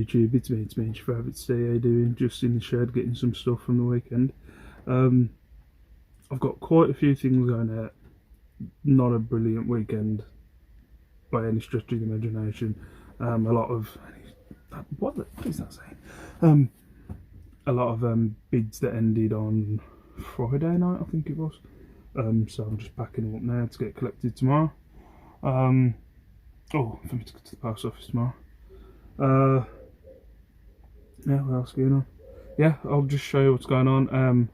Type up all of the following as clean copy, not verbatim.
YouTube, it's me, your favourite Steve. How you doing? Just in the shed getting some stuff from the weekend. I've got quite a few things going out. Not a brilliant weekend by any stretch of the imagination. A lot of what is that saying? A lot of bids that ended on Friday night, I think it was. So I'm just packing them up now to get collected tomorrow. For me to go to the post office tomorrow. Yeah, what else going on? Yeah, I'll just show you what's going on.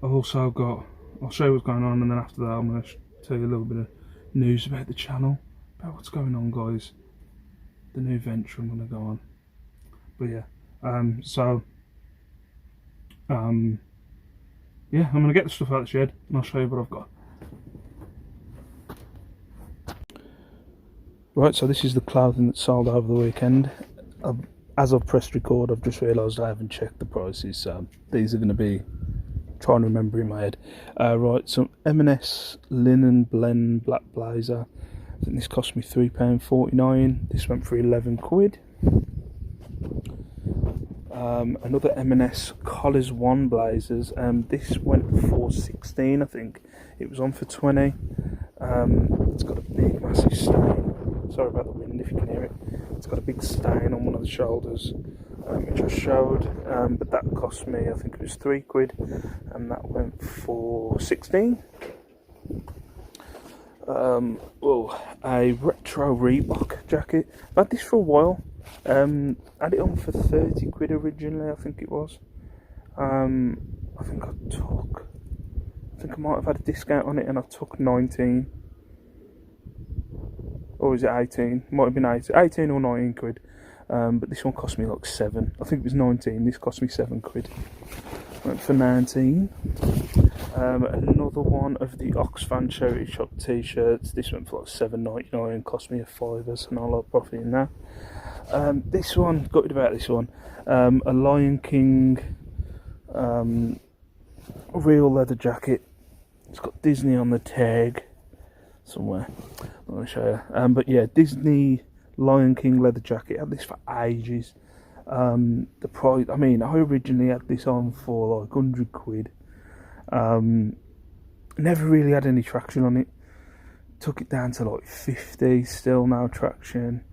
I'll show you what's going on, and then after that I'm going to tell you a little bit of news about the channel, about what's going on, guys. The new venture I'm going to go on. But yeah, yeah, I'm going to get the stuff out of the shed and I'll show you what I've got. Right, so this is the clothing that sold over the weekend. As I've pressed record, I've just realised I haven't checked the prices, so these are going to be, trying to remember in my head. Right, some M&S linen blend black blazer. I think this cost me £3.49. This went for 11 quid. Another M&S Collars 1 blazers. This went for 16, I think. It was on for 20. It's got a big massive stain. Sorry about the wind if you can hear it. It's got a big stain on one of the shoulders, which I showed, but that cost me, I think it was 3 quid, and that went for 16. A retro Reebok jacket. I've had this for a while. Had it on for 30 quid originally, I think it was. I think I might have had a discount on it and I took 19. Or is it 18? Might have been 18 or 19 quid. But this one cost me like 7. I think it was 19. This cost me 7 quid. Went for 19. Another one of the Oxfam charity shop t-shirts. This went for like £7.99. Cost me a fiver, so not a lot of profit in that. This one, gutted about this one. A Lion King real leather jacket. It's got Disney on the tag somewhere. I'm going to show you. But yeah, Disney Lion King leather jacket. I had this for ages. The price, I mean, I originally had this on for like 100 quid. Never really had any traction on it. Took it down to like 50, still no traction.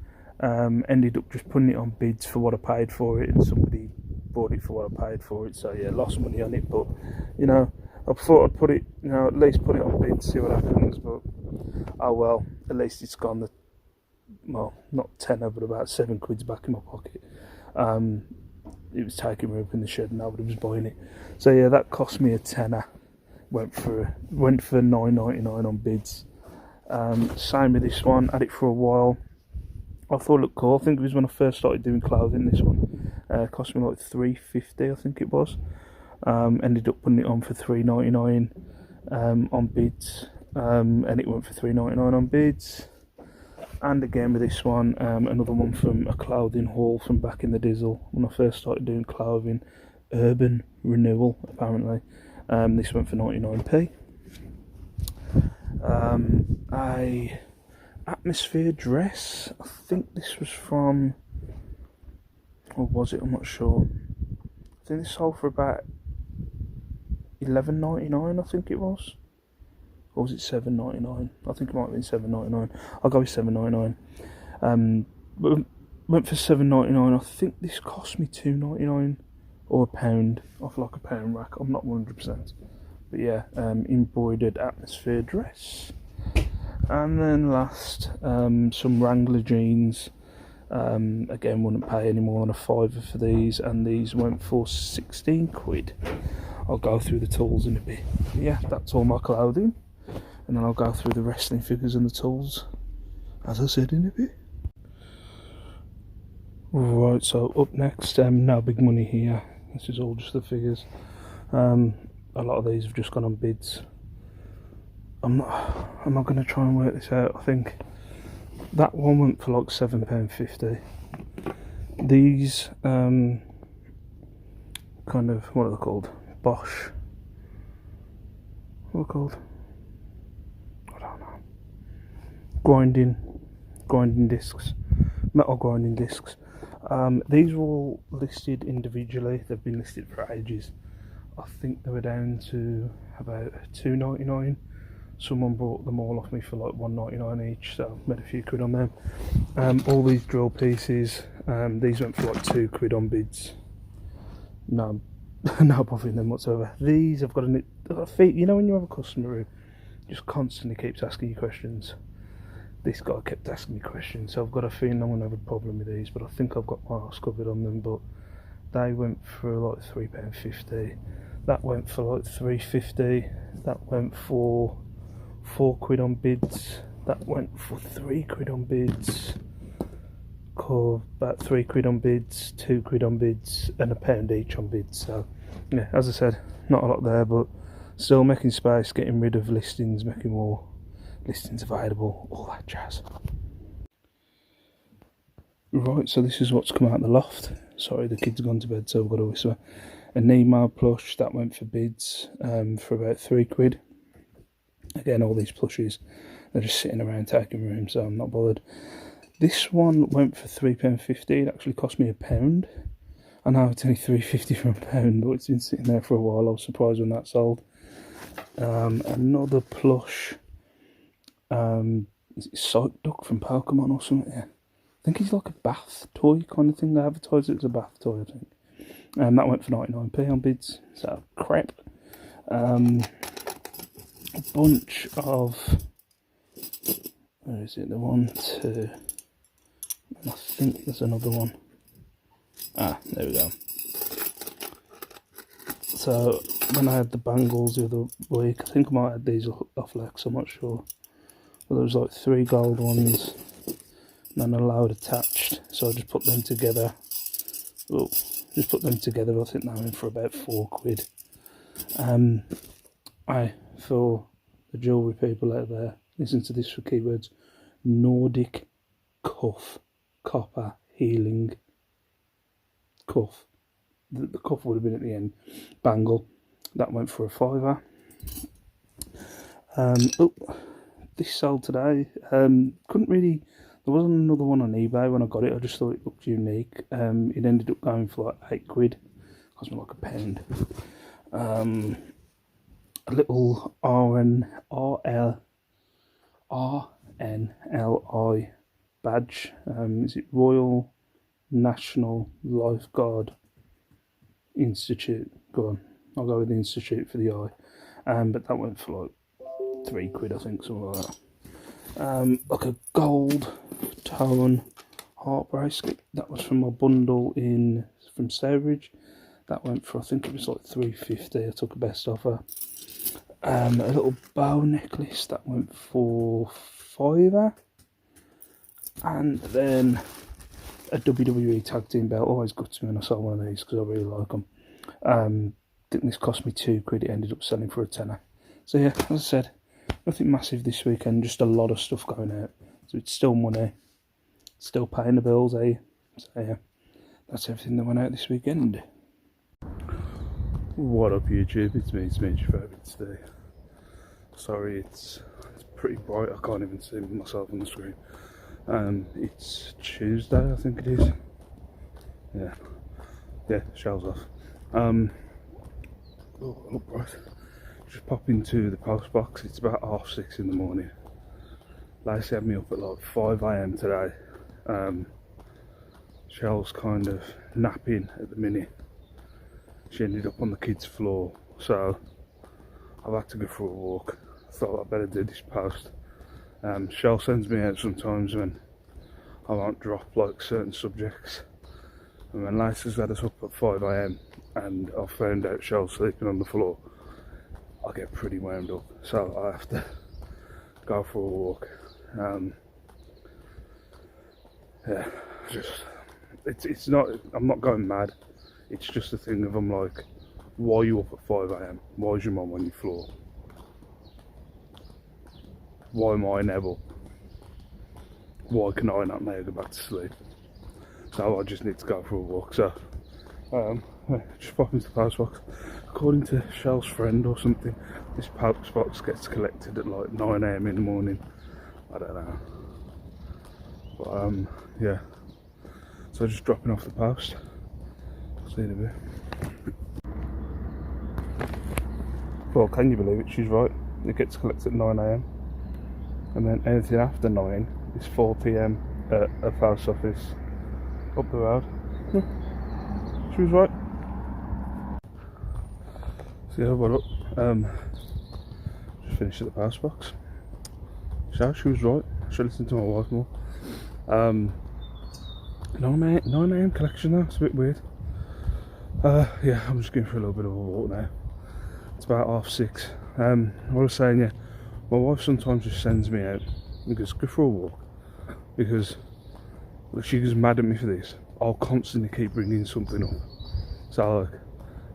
Ended up just putting it on bids for what I paid for it, and somebody bought it for what I paid for it. So yeah, lost money on it, but you know, I thought I'd put it, you know, at least put it on bids, see what happens. But oh well, at least it's gone the, well, not tenner, but about 7 quid's back in my pocket. It was taking me up in the shed and nobody was buying it. So yeah, that cost me a tenner. Went for £9.99 on bids. Same with this one. Had it for a while. I thought it looked cool. I think it was when I first started doing clothing. This one cost me like £3.50, I think it was. Ended up putting it on for £3.99 on bids, and it went for £3.99 on bids. And again with this one, another one from a clothing haul from back in the Dizzle when I first started doing clothing. Urban Renewal, apparently. This went for 99p. A Atmosphere dress. I think this was from, or was it? I'm not sure. I think this sold for about £11.99. I think it was, or was it £7.99? I think it might have been £7.99. I'll go with £7.99. But went for £7.99. I think this cost me £2.99 or £1 off like a pound rack. I'm not 100%, but yeah, embroidered Atmosphere dress. And then last, some Wrangler jeans. Again, wouldn't pay any more than a fiver for these, and these went for 16 quid. I'll go through the tools in a bit. But yeah, that's all my clothing, and then I'll go through the wrestling figures and the tools, as I said, in a bit. Right, so up next, no big money here. This is all just the figures. A lot of these have just gone on bids. I'm not going to try and work this out. I think that one went for like £7.50. These kind of, what are they called? Bosch. What are they called? I don't know. Grinding discs, metal grinding discs. These were all listed individually. They've been listed for ages. I think they were down to about £2.99. Someone bought them all off me for like £1.99 each, so I made a few quid on them. All these drill pieces, these went for like £2 on bids. No, no bothering them whatsoever. These I've got a feet. You know when you have a customer who just constantly keeps asking you questions. This guy kept asking me questions, so I've got a feeling I'm gonna have a problem with these. But I think I've got my arse covered on them. But they went for like £3.50. That went for like £3.50. That went for £4 on bids. That went for £3 on bids. About £3 on bids, £2 on bids, and £1 each on bids. So yeah, as I said, not a lot there, but still making space, getting rid of listings, making more listings available, all that jazz. Right, so this is what's come out of the loft. Sorry, the kids have gone to bed, so I've got to whisper. An email plush, that went for bids for about £3. Again, all these plushes, they're just sitting around taking room, so I'm not bothered. This one went for £3.50. It actually cost me £1. I know it's only £3.50 for £1, but it's been sitting there for a while. I was surprised when that sold. Another plush. Is it Psych Duck from Pokemon or something? Yeah. I think he's like a bath toy kind of thing. They advertise it as a bath toy, I think. That went for 99p on bids. So crap. A bunch of, where is it? The 1, 2. I think there's another one. Ah, there we go. So when I had the bangles the other week, I think I might have these off Lex, I'm not sure. But there was like 3 gold ones and then a load attached. So I just put them together. Oh, just put them together. I think that went for about £4. For the jewellery people out there, listen to this for keywords: Nordic cuff, copper healing cuff. The cuff would have been at the end. Bangle, that went for £5. This sold today. Couldn't really. There wasn't another one on eBay when I got it. I just thought it looked unique. It ended up going for like £8. Cost me like £1. A little RNLI badge. Is it Royal National Lifeguard Institute? Go on, I'll go with the Institute for the eye. But that went for like £3, I think, something like that. Like a gold tone heart bracelet. That was from my bundle from Stourbridge. That went for, I think it was like £3.50. I took a best offer. A little bow necklace, that went for £5. And then a WWE tag team belt. Always guts me when I saw one of these because I really like them. I think this cost me £2. It ended up selling for £10. So yeah, as I said, nothing massive this weekend, just a lot of stuff going out. So it's still money, still paying the bills, eh? So yeah, that's everything that went out this weekend. What up YouTube, it's me, your favourite today. Sorry, it's pretty bright, I can't even see myself on the screen. It's Tuesday, I think it is. Yeah, shells off. Oh, look bright. Just pop into the post box. It's about 6:30 in the morning. Lacey had me up at like 5 AM today. Shell's kind of napping at the minute. She ended up on the kids' floor, so I've had to go for a walk. I thought I'd better do this post. Shell sends me out sometimes when I won't drop like certain subjects. And when Lacey's had us up at 5 AM and I found out Shell's sleeping on the floor, I get pretty wound up, so I have to go for a walk. Yeah, it's not, I'm not going mad. It's just a thing of, I'm like, why are you up at 5 AM? Why is your mum on your floor? Why am I never up? Why can I not now go back to sleep? So I just need to go for a walk. So just pop into the post box. According to Shell's friend or something, this post box gets collected at like 9 AM in the morning. I don't know. But yeah. So just dropping off the post. See you in a bit. Well, can you believe it? She's right. It gets collected at 9 AM. And then anything after 9 is 4 PM at a post office up the road. Yeah. She was right. So yeah, what up? Just finished at the post box. So she was right. I should listen to my wife more. 9 AM collection now, it's a bit weird. Yeah, I'm just going for a little bit of a walk now. It's about 6:30. What I was saying, yeah, my wife sometimes just sends me out and goes, go for a walk. Because she gets mad at me for this. I'll constantly keep bringing something up. So like,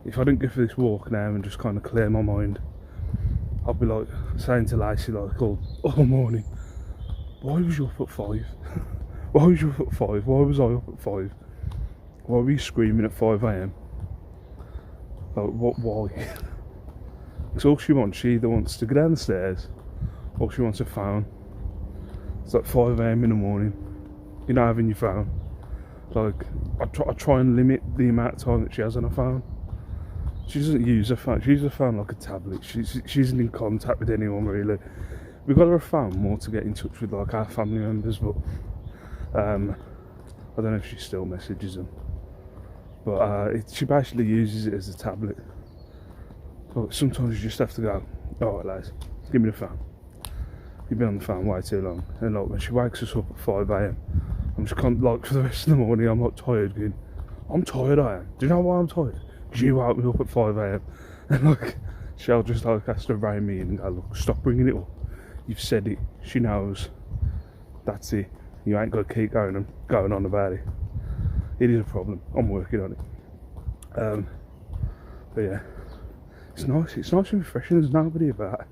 if I didn't go for this walk now and just kind of clear my mind, I'll be like saying to Lacey like all morning, why was you up at 5? Why was you up at 5? Why was I up at 5? Why were you screaming at 5 AM? Like, why? Because all she wants, she either wants to go down the stairs or she wants a phone. It's like 5 AM in the morning, you're not having your phone. Like, I try and limit the amount of time that she has on her phone. She doesn't use her phone, she uses her phone like a tablet. She isn't in contact with anyone really. We got her a phone more to get in touch with like our family members, but I don't know if she still messages them. But she basically uses it as a tablet. But sometimes you just have to go, alright lads, give me the phone. You've been on the phone way too long. And like when she wakes us up at 5 AM, I'm just kind of like for the rest of the morning I'm like tired going, I'm tired I am. Do you know why I'm tired? Because you woke me up at 5 AM. And like she'll just like has to rein me in and go, look, stop bringing it up. You've said it, she knows. That's it. You ain't got to keep going on about it. It is a problem. I'm working on it. But yeah, it's nice. It's nice and refreshing. There's nobody about.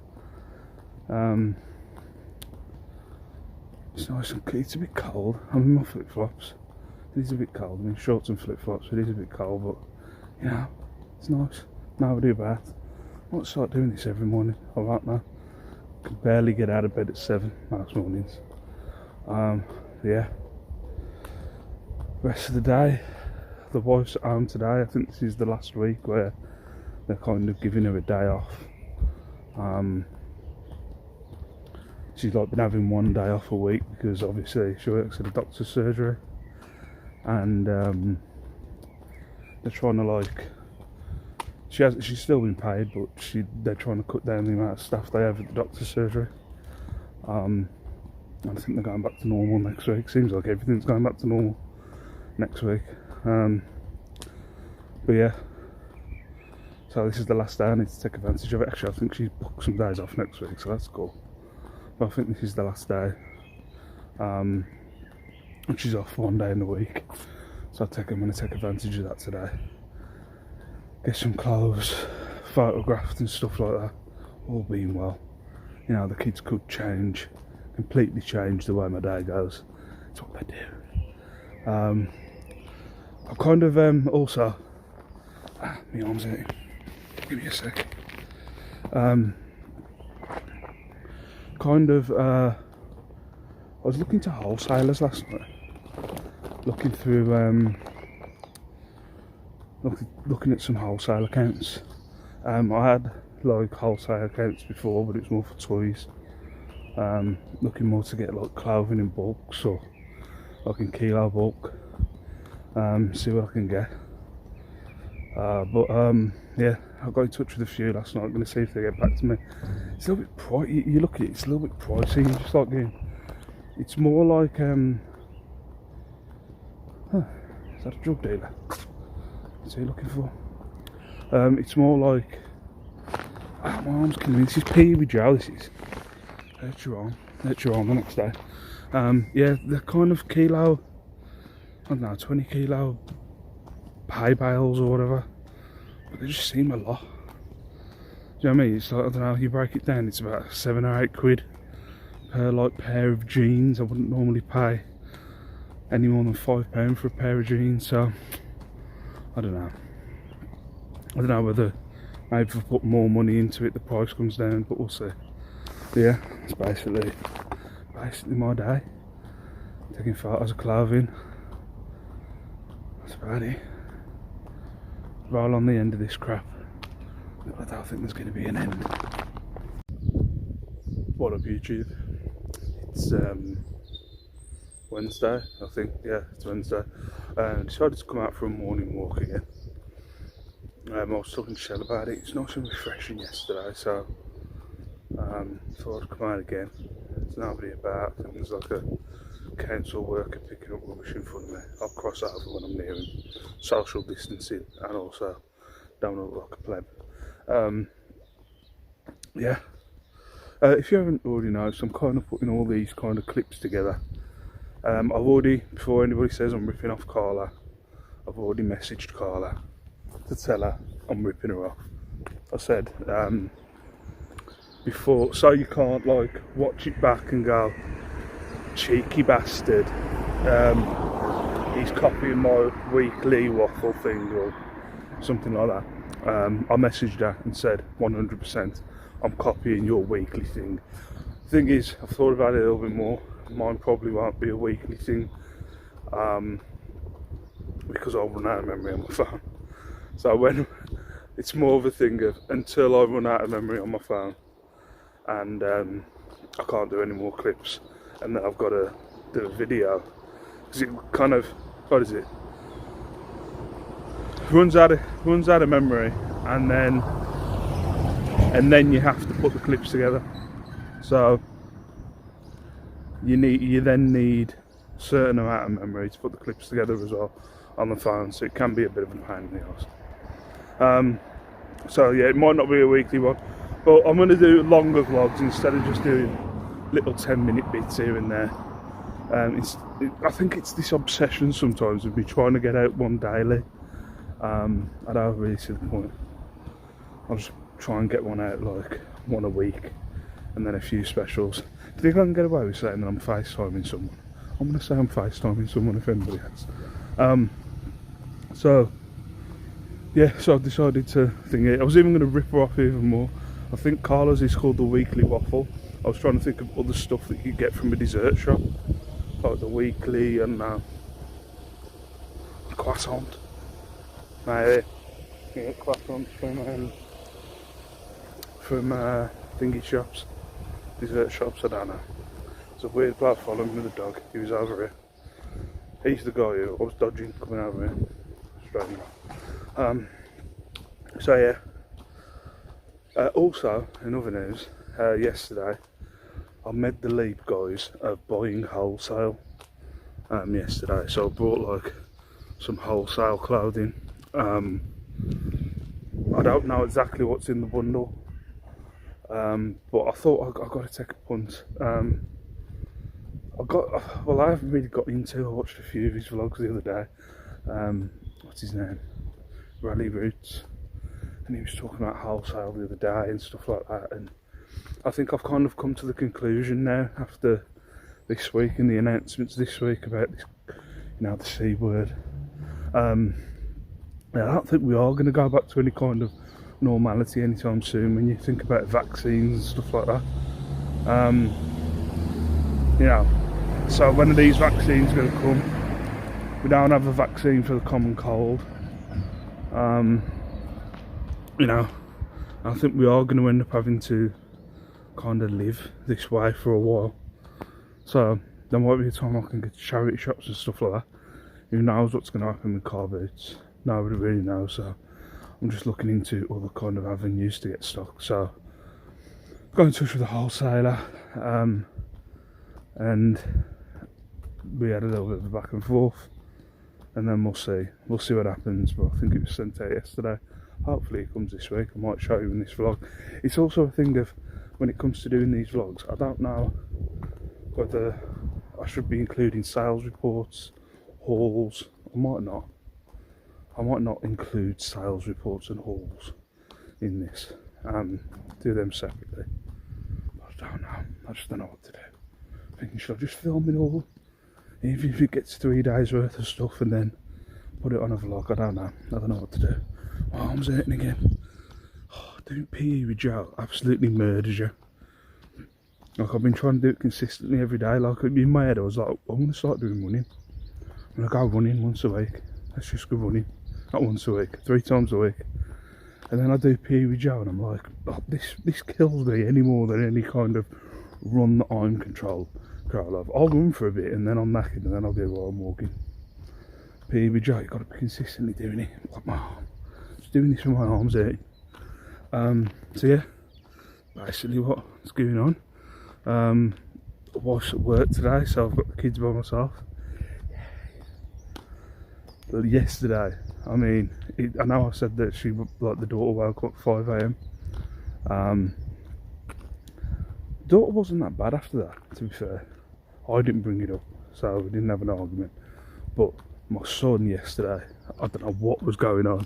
It's nice and it's a bit cold. I'm in my flip flops. It is a bit cold. I'm in shorts and flip flops. It is a bit cold, but you know, it's nice. Nobody about. I might start doing this every morning. I won't now. Can barely get out of bed at 7 most mornings. Yeah. Rest of the day, the wife's at home today. I think this is the last week where they're kind of giving her a day off. She's like been having one day off a week because obviously she works at a doctor's surgery, and they're trying to like, she's still been paid, but they're trying to cut down the amount of staff they have at the doctor's surgery. And I think they're going back to normal next week. Seems like everything's going back to normal next week. But yeah, so this is the last day. I need to take advantage of it. Actually, I think she's booked some days off next week, so that's cool. But I think this is the last day. And she's off one day in the week, so I'm going to take advantage of that today. Get some clothes photographed and stuff like that. All being well, you know, the kids could completely change the way my day goes. It's what they do. I've kind of also my arm's hurting. Give me a sec. I was looking to wholesalers last night, looking through looking at some wholesale accounts. I had like wholesale accounts before, but it was more for toys. Looking more to get like clothing in bulks or like in kilo bulk. See what I can get. Yeah, I got in touch with a few last night. I'm going to see if they get back to me. It's a little bit pricey. You look at it, it's a little bit pricey. You're just like going, it's more like is that a drug dealer? What's he looking for? It's more like, my arm's killing me. This is PB Joe. This is. Hurt your arm the next day. Yeah, they're kind of kilo, I don't know, 20 kilo pie bales or whatever, but they just seem a lot. Do you know what I mean? It's like, I don't know, you break it down, it's about 7 or 8 quid per like pair of jeans. I wouldn't normally pay any more than £5 for a pair of jeans, so I don't know whether maybe if I put more money into it the price comes down, but we'll see. Yeah, it's basically my day. Taking photos of clothing, about it. Roll on the end of this crap. I don't think there's going to be an end. What up, YouTube? It's Wednesday, I think. Yeah, it's Wednesday. I decided to come out for a morning walk again. I was talking to Shell about it. It's nice and refreshing yesterday, so thought I'd come out again. There's nobody about. I think there's like a council worker picking up rubbish in front of me. I'll cross over when I'm near him. Social distancing, and also don't look like a pleb. Yeah. If you haven't already noticed, I'm kind of putting all these kind of clips together. I've already, before anybody says I'm ripping off Carla, I've already messaged Carla to tell her I'm ripping her off. I said, before, so you can't like watch it back and go, cheeky bastard, he's copying my weekly waffle thing or something like that. I messaged her and said 100% I'm copying your weekly thing. Thing is, I've thought about it a little bit more. Mine probably won't be a weekly thing because I'll run out of memory on my phone. So when it's more of a thing of until I run out of memory on my phone and I can't do any more clips, and then I've got to do a video because it kind of, what is it? Runs out of memory, and then you have to put the clips together. So you then need a certain amount of memory to put the clips together as well on the phone, so it can be a bit of a pain in the arse. So yeah, it might not be a weekly one, but I'm going to do longer vlogs instead of just doing little 10-minute bits here and there. I think it's this obsession sometimes of me trying to get out one daily. I don't really see the point. I'll just try and get one out like one a week and then a few specials. Do you think I can get away with saying that I'm FaceTiming someone? I'm going to say I'm FaceTiming someone if anybody has. So yeah, so I've decided to think it. I was even going to rip her off even more. I think Carla's is called the weekly waffle. I was trying to think of other stuff that you get from a dessert shop, like the weekly and croissant. Maybe you get croissants from thingy shops, dessert shops. I don't know. It's a weird bloke following me with a dog. He was over here. He's the guy who I was dodging coming over here. Straight enough. So yeah. Also, in other news, yesterday I made the leap, guys, of buying wholesale. Yesterday, so I bought like some wholesale clothing. I don't know exactly what's in the bundle, but I thought I got to take a punt. I haven't really got into. I watched a few of his vlogs the other day. What's his name? Rally Roots, and he was talking about wholesale the other day and stuff like that. And I think I've kind of come to the conclusion now after this week and the announcements this week about this, the C word. I don't think we are going to go back to any kind of normality anytime soon when you think about vaccines and stuff like that. So when are these vaccines going to come? We don't have a vaccine for the common cold. I think we are going to end up having to kind of live this way for a while. So there might be a time I can get to charity shops and stuff like that. Who knows what's going to happen with car boots? Nobody really knows, so I'm just looking into other kind of avenues to get stock. So got in touch with the wholesaler, and we had a little bit of a back and forth, and then we'll see what happens. But I think it was sent out yesterday. Hopefully it comes this week. I might show you in this vlog. It's also a thing of, when it comes to doing these vlogs, I don't know whether I should be including sales reports, hauls. I might not include sales reports and hauls in this. Do them separately. I don't know. I just don't know what to do. I'm thinking, should I just film it all? Even if it gets 3 days worth of stuff and then put it on a vlog? I don't know. I don't know what to do. My arm's hurting again. Doing PE with Joe absolutely murders you. Like, I've been trying to do it consistently every day. Like, in my head I was like, I'm going to start doing running. I'm going to go running once a week. let's just go running. Not once a week, 3 times a week. And then I do PE with Joe, and I'm like, oh, this kills me any more than any kind of run that I'm control of. I'll run for a bit, and then I'm knackered, and then I'll go while I'm walking. PE with Joe, you've got to be consistently doing it. Like, just doing this with my arms out. So yeah, basically what's going on. I was at work today, so I've got the kids by myself. But yesterday, I mean, I know I said that the daughter woke up at 5 AM. Daughter wasn't that bad after that, to be fair. I didn't bring it up, so we didn't have an argument. But my son yesterday, I don't know what was going on.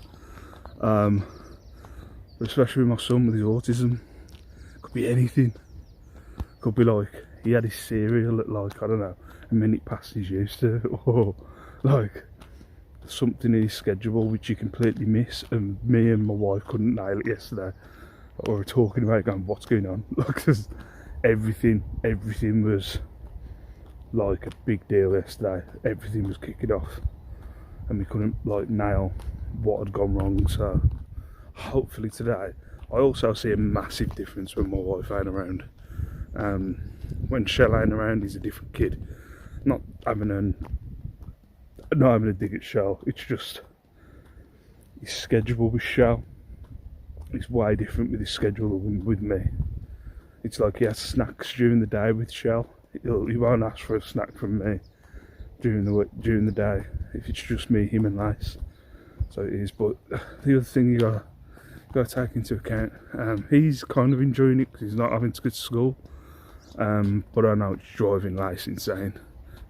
But especially with my son with his autism, could be anything. Could be like, he had his cereal at like, I don't know, a minute past he's used to, or like something in his schedule which you completely miss, and me and my wife couldn't nail it yesterday. We were talking about it, going, what's going on? Like, cause everything was like a big deal yesterday. Everything was kicking off, and we couldn't like nail what had gone wrong. So hopefully today, I also see a massive difference when my wife ain't around. When Shell ain't around, he's a different kid. Not having a dig at Shell, it's just his schedule with Shell is way different with his schedule with me. It's like he has snacks during the day with Shell. He won't ask for a snack from me during the day if it's just me, him and Lace. So it is. But the other thing you got to take into account, he's kind of enjoying it because he's not having to go to school. But I know it's driving Lace insane.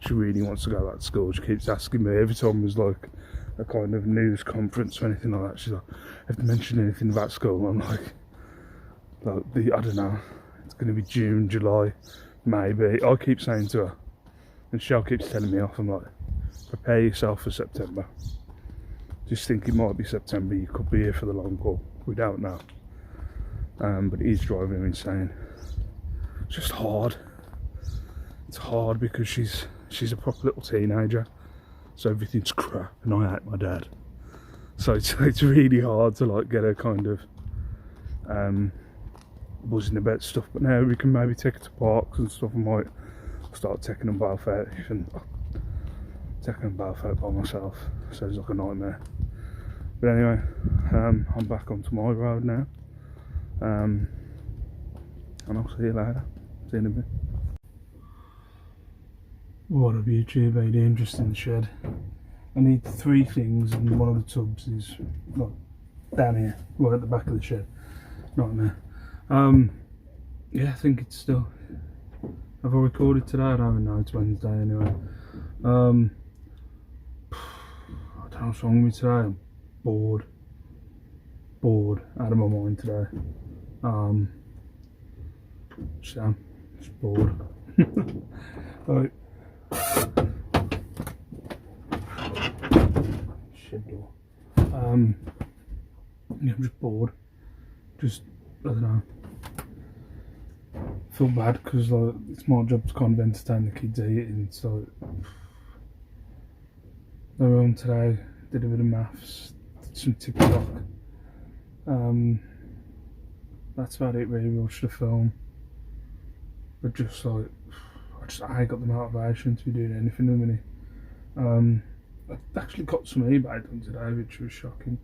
She really wants to go back to school. She keeps asking me every time there's like a kind of news conference or anything like that. She's like, have to mention anything about school? I'm like I don't know. It's going to be June, July, maybe. I keep saying to her, and Shell keeps telling me off. I'm like, prepare yourself for September. Just think it might be September. You could be here for the long haul. We don't know. But it is driving her insane. It's just hard. It's hard because she's a proper little teenager, so everything's crap, and I hate my dad. So it's really hard to like get her kind of buzzing about stuff. But now we can maybe take her to parks and stuff. I might start taking them both out. Even taking them both out by myself sounds like a nightmare. But anyway, I'm back onto my road now, and I'll see you later. See you in a bit. What up YouTube, how you doing? Just in the shed. I need 3 things, and one of the tubs is like down here, right at the back of the shed. Nightmare. Yeah, I think it's still. Have I recorded today? I don't even know. It's Wednesday anyway. I don't know what's wrong with me today. I'm bored out of my mind today. Just bored. Right. Shed door. Yeah, I'm just bored. Just, I don't know. Feel bad because like it's my job to kind of entertain the kids eating. So I went home today, did a bit of maths, did some TikTok. That's about it really. Watched a film. But just like, I got the motivation to be doing anything in a minute. I actually got some eBay done today, which was shocking.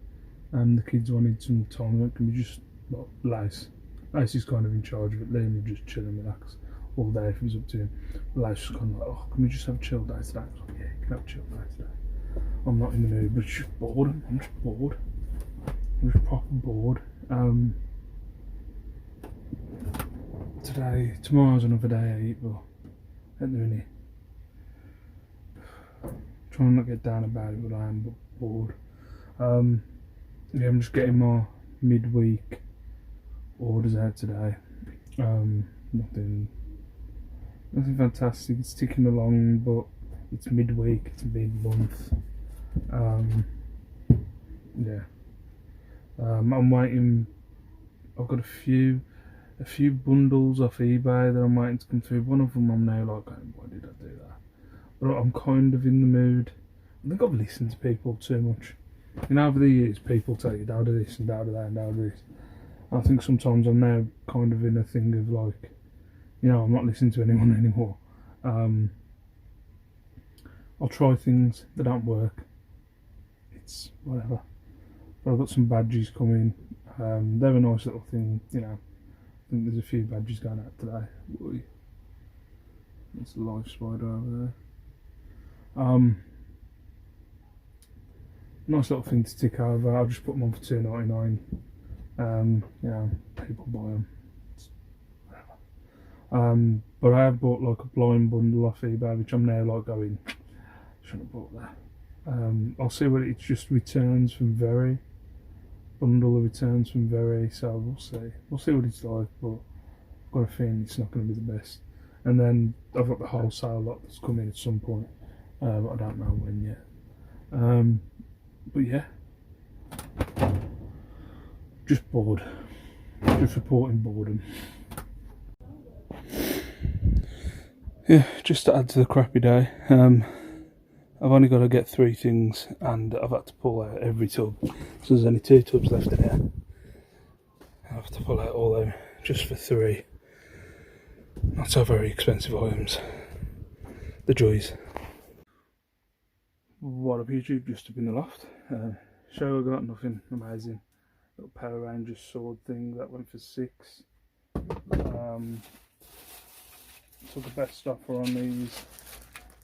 The kids wanted some time. Can we just, well, Lace is kind of in charge of it. Liam would just chill and relax all day if it was up to him. But Lace was kind of like, oh, can we just have a chill day today? I was like, yeah, you can have a chill day today. I'm not in the mood, but it's just bored. I'm just bored. I'm just proper bored. Tomorrow's another day I eat, but at the minute, trying not to get down about it, but I am bored. Yeah, I'm just getting my midweek orders out today. Nothing fantastic. It's ticking along, but it's midweek. It's mid-month. Yeah. I'm waiting. I've got a few bundles off eBay that I'm waiting to come through. One of them I'm now like, why did I do that? But I'm kind of in the mood I think I've listened to people too much. You know, over the years, people tell you, don't do this and don't do that and don't do this. I think sometimes I'm now kind of in a thing of like, you know, I'm not listening to anyone anymore. I'll try things that don't work. It's whatever. But I've got some badges coming. They're a nice little thing, you know. I think there's a few badges going out today. Boy. There's a live spider over there. Nice little thing to tick over. I'll just put them on for $2.99. You know, people buy them. But I have bought like a blind bundle off eBay, which I'm now like going, shouldn't have bought that. I'll see what it's just returns from Very. Bundle of returns from Very, so we'll see. We'll see what it's like, but I've got a feeling it's not going to be the best. And then I've got the wholesale lot that's coming at some point. But I don't know when yet. But yeah, just bored. Just reporting boredom. Yeah, just to add to the crappy day, I've only got to get 3 things and I've had to pull out every tub. So there's only 2 tubs left in here. I have to pull out all of them just for 3. Not so very expensive items. The joys. What up YouTube, just up in the loft. Show I got nothing amazing. Little Power Rangers sword thing, that went for 6. Took the best offer on these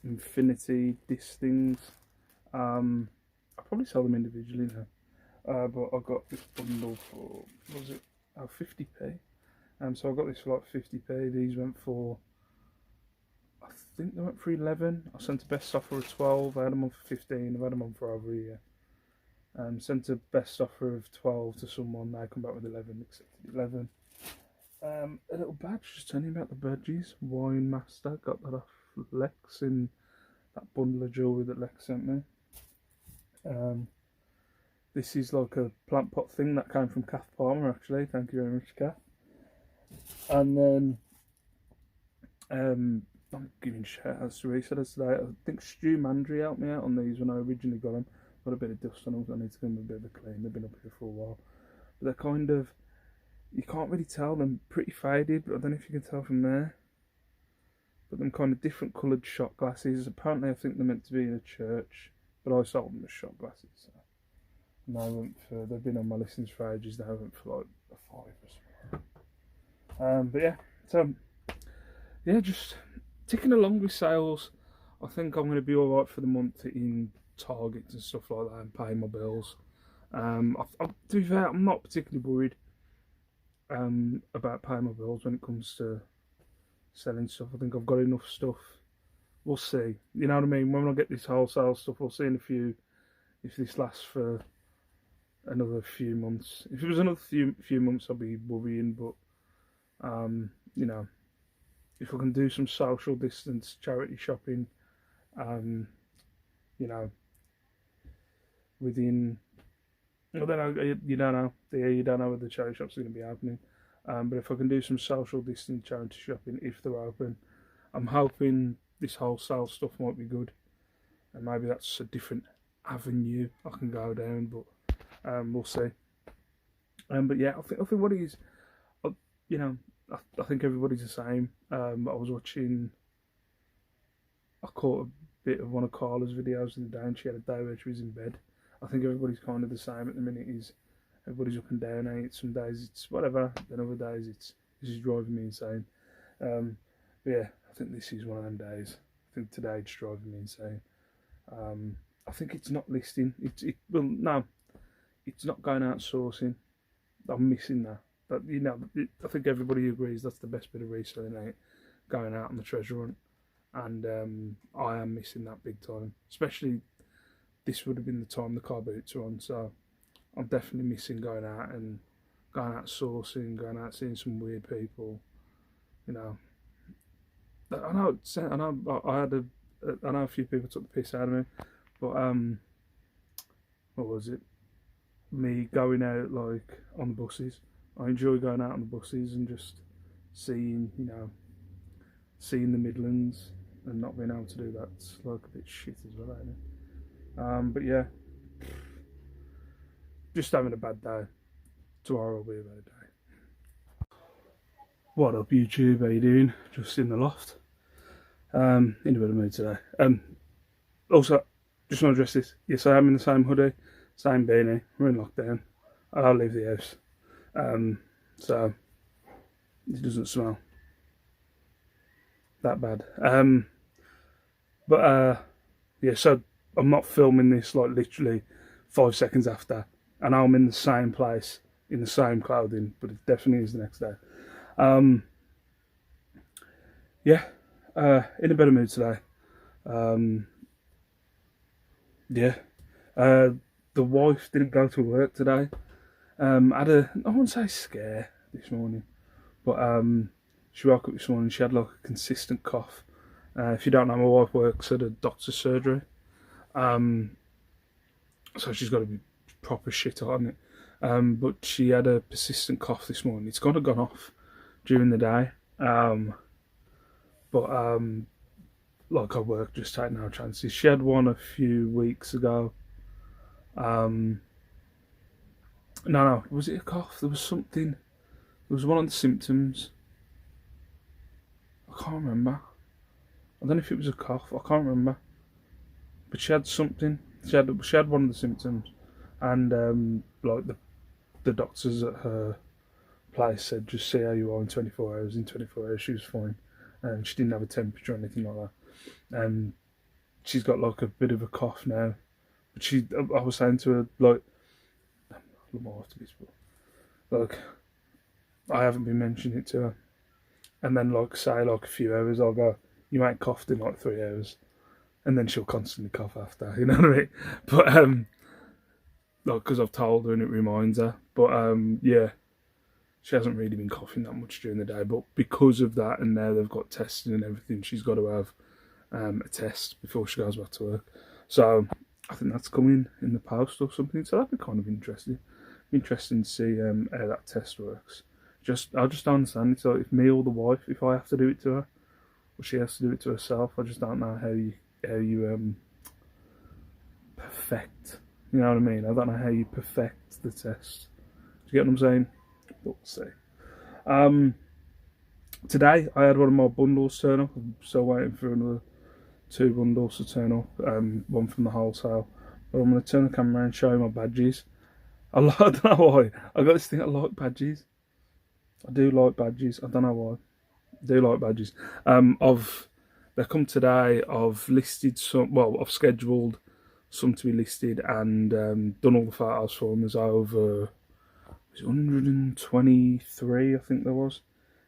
Infinity disc things. I'll probably sell them individually now. But I got this bundle for, what was it? Oh, 50p. So I got this for like 50p. These went for, I think they went for 11. I sent a best offer of 12. I had them on for 15. I've had them on for over a year. Sent a best offer of 12 to someone. They come back with 11. Accepted 11. A little badge, just telling you about the badges. Wine Master, got that off Lex in that bundle of jewellery that Lex sent me. This is like a plant pot thing that came from Kath Palmer, actually. Thank you very much, Kath. And then I'm giving shout outs to resellers today. I think Stu Mandry helped me out on these when I originally got them. Got a bit of dust on them, so I need to give them a bit of a clean. They've been up here for a while. But they're kind of, you can't really tell, them pretty faded, but I don't know if you can tell from there. But them kind of different coloured shot glasses. Apparently I think they're meant to be in a church, but I sold them as shot glasses. So. And they went for, they've been on my listings for ages, they went for like a 5 or something. But yeah, so yeah, just ticking along with sales. I think I'm going to be alright for the month in targets and stuff like that and paying my bills. To be fair, I'm not particularly worried about paying my bills when it comes to selling stuff. I think I've got enough stuff. We'll see. You know what I mean? When I get this wholesale stuff, we'll see in a few, if this lasts for another few months. If it was another few months, I'll be worrying, but you know, if I can do some social distance charity shopping, you know, within, I don't know, you don't know whether the charity shops are going to be happening, but if I can do some social distance charity shopping, if they're open, I'm hoping this wholesale stuff might be good, and maybe that's a different avenue I can go down, but we'll see. But yeah, I think what it is, you know, I think everybody's the same. I was watching, I caught a bit of one of Carla's videos the other day, and she had a day where she was in bed. I think everybody's kind of the same at the minute. Everybody's up and down. Some days it's whatever, then other days this is driving me insane. But yeah, I think this is one of them days. I think today it's driving me insane. I think it's not listing. Well, no, it's not going out sourcing. I'm missing that. But you know, I think everybody agrees that's the best bit of reselling, ain't it? Going out on the treasure hunt, and I am missing that big time. Especially this would have been the time the car boots are on, so I'm definitely missing going out sourcing, going out seeing some weird people. You know, I know a few people took the piss out of me, but what was it? Me going out like on the buses. I enjoy going out on the buses and just seeing, you know, seeing the Midlands and not being able to do that's like a bit shit as well, ain't But yeah, just having a bad day. Tomorrow will be a better day. What up, YouTube? How you doing? Just in the loft. In a bit of mood today. Also, just want to address this. Yes, I am in the same hoodie, same beanie. We're in lockdown. I'll leave the house. So it doesn't smell that bad. Yeah, so I'm not filming this like literally 5 seconds after. I know I'm in the same place, in the same clothing, but it definitely is the next day. Yeah, in a better mood today. Yeah, the wife didn't go to work today. Had a, I wouldn't say scare this morning, but she woke up this morning. She had like a consistent cough. If you don't know, my wife works at a doctor's surgery, so she's got to be proper shit on it. But she had a persistent cough this morning. It's kind of gone off during the day. Like I work, just taking no chances. She had one a few weeks ago. No, was it a cough? There was something. There was one of the symptoms. I can't remember. I don't know if it was a cough. I can't remember. But she had something. She had one of the symptoms, and like the doctors at her place said, just see how you are in 24 hours. In 24 hours, she was fine, and she didn't have a temperature or anything like that. And she's got like a bit of a cough now. But I was saying to her, like, like, I haven't been mentioning it to her. And then, like, say, like, a few hours, I'll go, you ain't coughed in, like, 3 hours. And then she'll constantly cough after, you know what I mean? But, like, because I've told her and it reminds her. But, yeah, she hasn't really been coughing that much during the day. But because of that, and now they've got testing and everything, she's got to have a test before she goes back to work. So I think that's coming in the post or something. So that'd be kind of interesting. Interesting to see how that test works. I just don't understand. It's like if me or the wife, if I have to do it to her, or she has to do it to herself, I just don't know how you perfect. You know what I mean? I don't know how you perfect the test. Do you get what I'm saying? But we'll see. Today I had one of my bundles turn up. I'm still waiting for another 2 bundles to turn up. One from the wholesale. But I'm going to turn the camera and show you my badges. I don't know why. I got this thing. I like badges. I do like badges. I don't know why. I do like badges. They come today. I've listed some. Well, I've scheduled some to be listed and done all the photos for them. There's over 123, I think there was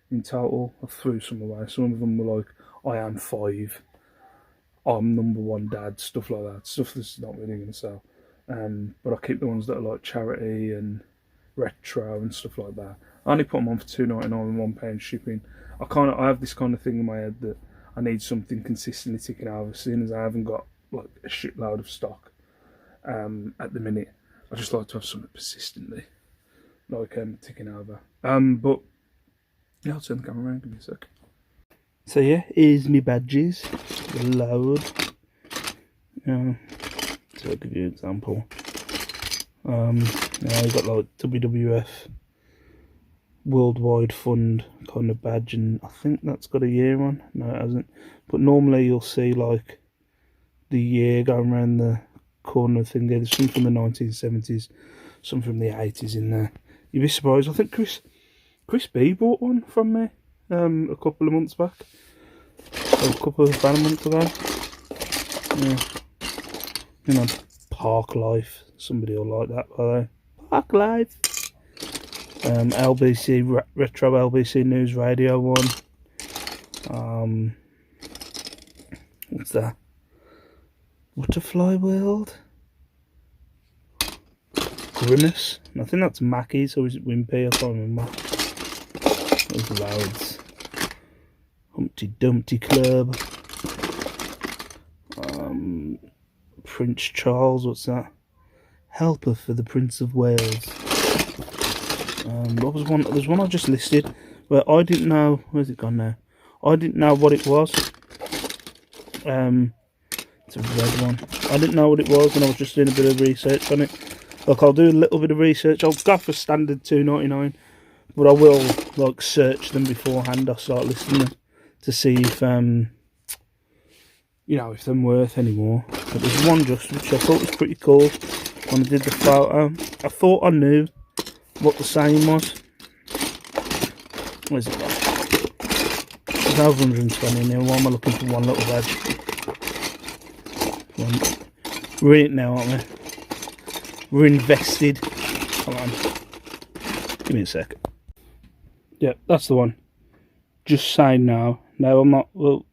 in total. I threw some away. Some of them were like, I am 5. I'm #1 dad, stuff like that. Stuff that's not really going to sell. But I keep the ones that are like charity and retro and stuff like that. I only put them on for $2.99 and £1 shipping. I have this kind of thing in my head that I need something consistently ticking over, seeing as I haven't got like a shitload of stock at the minute. I just like to have something persistently like ticking over. But yeah, I'll turn the camera around. Give me a sec. So yeah, here's my badges. The load. So I'll give you an example. Yeah, I've got like WWF Worldwide Fund kind of badge, and I think that's got a year on. No, it hasn't. But normally you'll see like the year going around the corner thing there. There's some from the 1970s, some from the 80s in there. You'd be surprised. I think Chris B bought one from me a couple of months back. About a month ago. Yeah. You know, Park Life. Somebody will like that, by the way. Park Life. LBC, Retro LBC News Radio one. What's that? Butterfly World? Grimace? I think that's Mackie's, or is it Wimpy? I can't remember. There's loads. Humpty Dumpty Club. Prince Charles, what's that? Helper for the Prince of Wales. What was one? There's one I just listed, but I didn't know. Where's it gone now? I didn't know what it was. It's a red one. I didn't know what it was and I was just doing a bit of research on it. Like, I'll do a little bit of research. I'll go for standard $2.99, but I will like search them beforehand. I'll start listing them to see if you know, if they're worth any more. But there's one just which I thought was pretty cool when I did the photo. I thought I knew what the saying was. Where's it gone? There's over 120 in here. Why am I looking for one little badge? We're in it now, aren't we? We're invested. Come on. Give me a sec. Yeah, that's the one. Just saying now. No, I'm not. Well,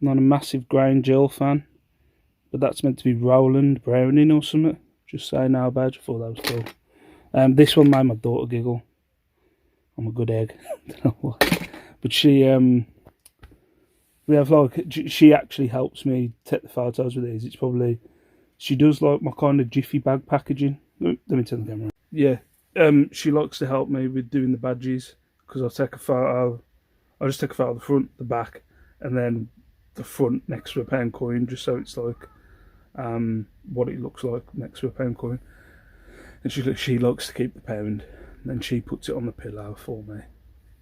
not a massive grain gel fan, but that's meant to be Roland Browning or something. Just saying now, badge. I thought that was cool. This one made my daughter giggle. I'm a good egg. But she we have like, she actually helps me take the photos with these. It's probably, she does like my kind of jiffy bag packaging. Let me turn the camera on. Yeah, she likes to help me with doing the badges, because I'll take a photo. I'll just take a photo of the front, the back, and then the front next to a pound coin, just so it's like what it looks like next to a pound coin. And she likes to keep the pound, and then she puts it on the pillow for me.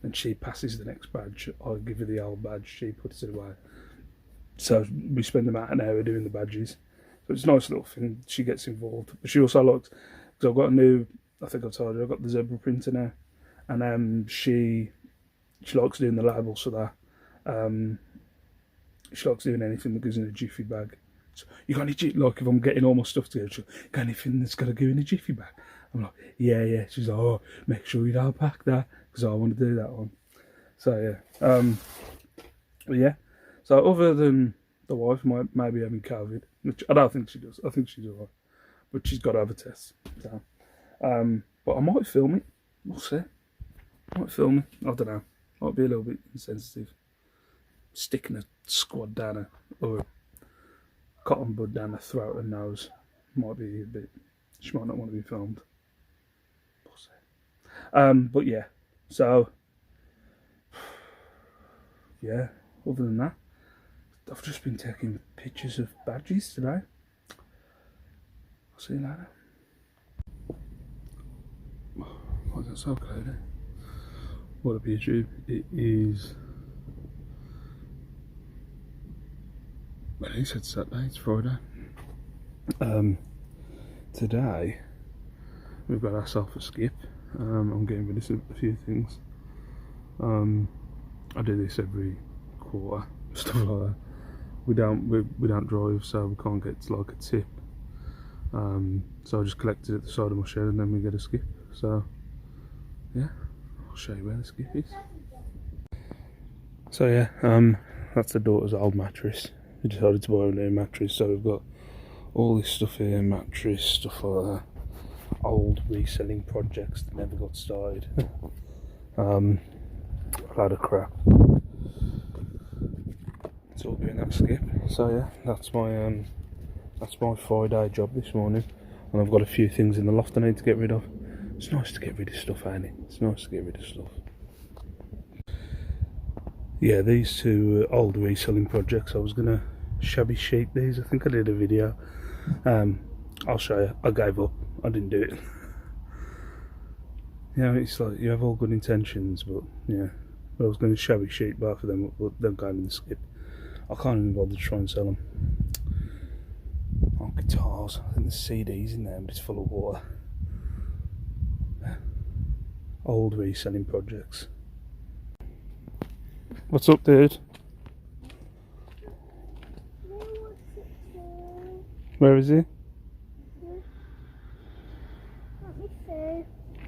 And she passes the next badge. I give her the old badge, she puts it away. So we spend about an hour doing the badges. So it's a nice little thing. She gets involved. But she also likes, because I've got a new, I think I told you, I've got the zebra printer now. And she likes doing the labels for that. She likes doing anything that goes in a jiffy bag. So, you got any, like if I'm getting all my stuff together, she'll, you got anything that's got to go in a jiffy bag? I'm like, yeah. She's like, oh, make sure you don't pack that, because I want to do that one. So yeah, but yeah. So other than the wife maybe having COVID, which I don't think she does. I think she's alright, but she's got to have a test. So, but I might film it. We'll see. I might film it. I don't know. Might be a little bit insensitive. Sticking a squad down her, or a cotton bud down her throat and nose might be a bit. She might not want to be filmed. But yeah, so yeah, other than that, I've just been taking pictures of badges today. I'll see you later. Why is that so cloudy? What up, YouTube? It is, well, he said Saturday, it's Friday. Today we've got ourselves a skip. I'm getting rid of a few things. I do this every quarter, stuff like that. We don't drive, so we can't get to like a tip. So I just collect it at the side of my shed and then we get a skip. So yeah, I'll show you where the skip is. So yeah, that's the daughter's old mattress. We decided to buy a new mattress, so we've got all this stuff here, mattress, stuff like that. Old reselling projects that never got started. A lot of crap. It's all doing that skip. So yeah, that's my Friday job this morning, and I've got a few things in the loft I need to get rid of. It's nice to get rid of stuff, ain't it? It's nice to get rid of stuff. Yeah, these two old reselling projects, I was gonna shabby chic these. I think I did a video. I'll show you. I gave up. I didn't do it. Yeah, it's like you have all good intentions, but yeah, I was going to shabby chic both of them, but they're going in the skip. I can't even bother to try and sell them. Oh, guitars. I think there's CDs in there, but it's full of water. Yeah. Old reselling projects. What's up, dude? Where is he?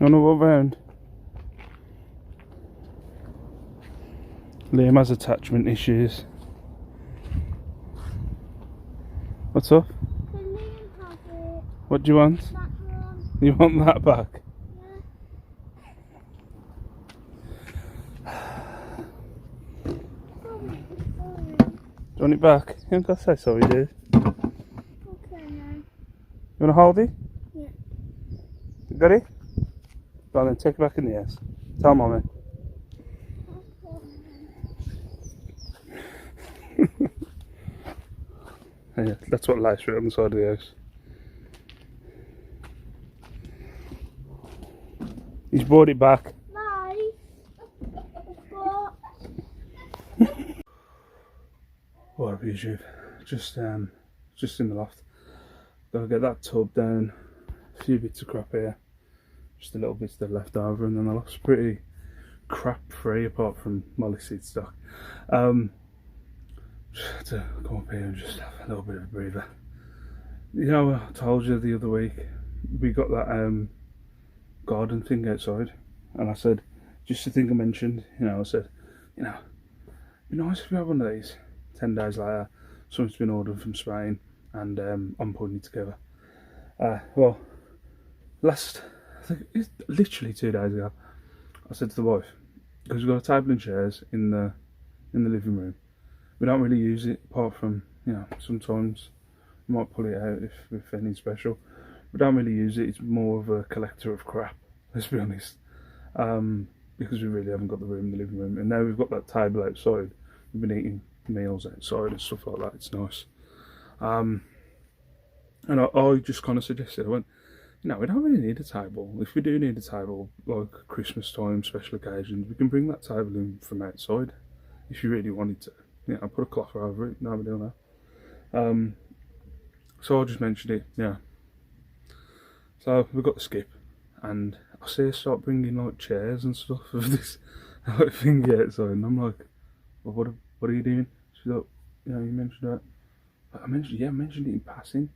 I know what round. Liam has attachment issues. What's up? What do you want? That one. You want that back? Yeah. Do you want it back? You ain't got to say sorry, dude. Okay, now. You want to hold it? Yeah. You got it? Go then, take it back in the house. Tell Mommy. Yeah, that's what lights were on the side of the house. He's brought it back. What up, YouTube? Just in the loft. Gotta get that tub down. A few bits of crap here. Just a little bits that are left over, and then the loft's pretty crap free apart from molly seed stock. Just had to come up here and just have a little bit of a breather. You know, I told you the other week we got that garden thing outside, and I said, just the thing I mentioned, you know, I said, you know, it'd be nice if we had one of these. 10 days later, something's been ordered from Spain, and I'm putting it together. Well, I think it's literally 2 days ago, I said to the wife, because we've got a table and chairs in the living room. We don't really use it apart from, you know, sometimes we might pull it out if anything special. We don't really use it. It's more of a collector of crap, let's be honest. Because we really haven't got the room in the living room, and now we've got that table outside. We've been eating meals outside and stuff like that. It's nice. And I just kind of suggested, I went, you know, we don't really need a table. If we do need a table, like Christmas time, special occasions, we can bring that table in from outside if you really wanted to. Yeah, I'll put a cloth over it, no big deal now. So I just mentioned it, yeah. So we've got the skip, and I see her start bringing like chairs and stuff of this like thing outside, and I'm like, well, what are you doing? She's like, you know, you mentioned that. I mentioned it in passing.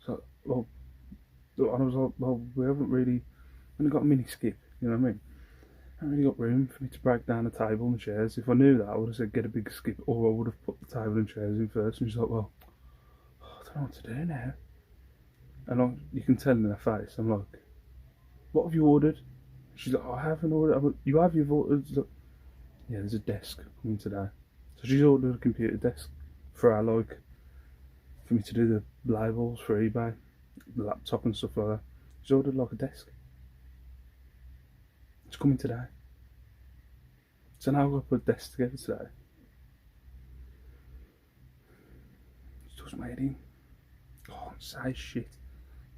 So, well, and I was like, well, we haven't really only got a mini skip, you know what I mean? I haven't really got room for me to break down a table and chairs. If I knew that, I would have said get a big skip, or I would have put the table and chairs in first. And she's like, well, I don't know what to do now. And you can tell in her face, I'm like, what have you ordered? She's like, oh, I haven't ordered. I'm like, you've ordered. She's like, yeah, there's a desk coming today. So she's ordered a computer desk for me to do the labels for eBay, the laptop and stuff like that. She's ordered like a desk. It's coming today. So now I've got to put a desk together today. It's just made in. Can't say shit.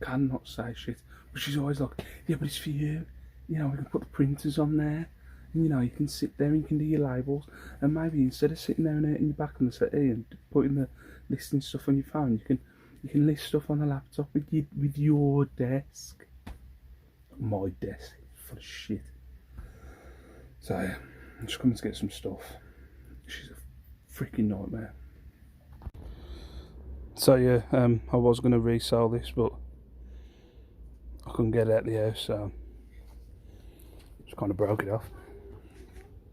Cannot say shit. But she's always like, yeah, but it's for you. You know, we can put the printers on there. And, you know, you can sit there and you can do your labels. And maybe instead of sitting there and hurting your back on the settee and putting the listing stuff on your phone, you can list stuff on the laptop with your desk. My desk. Full of shit. So yeah, I'm just coming to get some stuff. She's a freaking nightmare. So yeah, I was going to resell this, but I couldn't get it out of the house, so just kind of broke it off.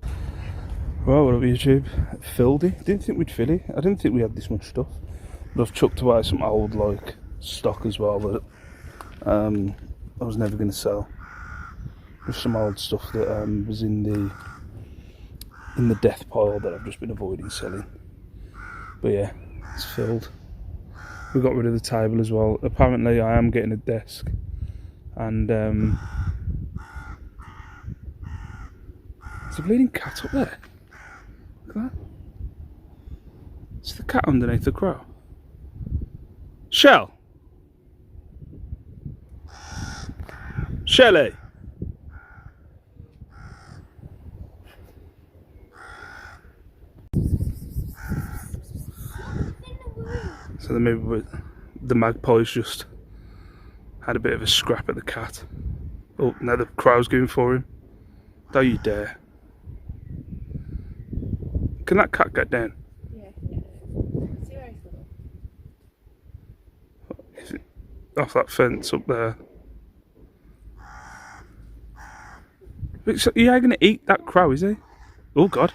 Right, what up YouTube? Filled it. Didn't think we'd fill it. I didn't think we had this much stuff. But I've chucked away some old like stock as well that I was never going to sell. Just some old stuff that was in the death pile that I've just been avoiding selling. But yeah, it's filled. We got rid of the table as well. Apparently I am getting a desk, and there's a bleeding cat up there. Look at that. It's the cat underneath the crow. Shell! Shelly! So the magpie's just had a bit of a scrap at the cat. Oh, now the crow's going for him. Don't you dare. Can that cat get down? Yeah. See where he's gone. Is it off that fence up there? So he ain't going to eat that crow, is he? Oh, God.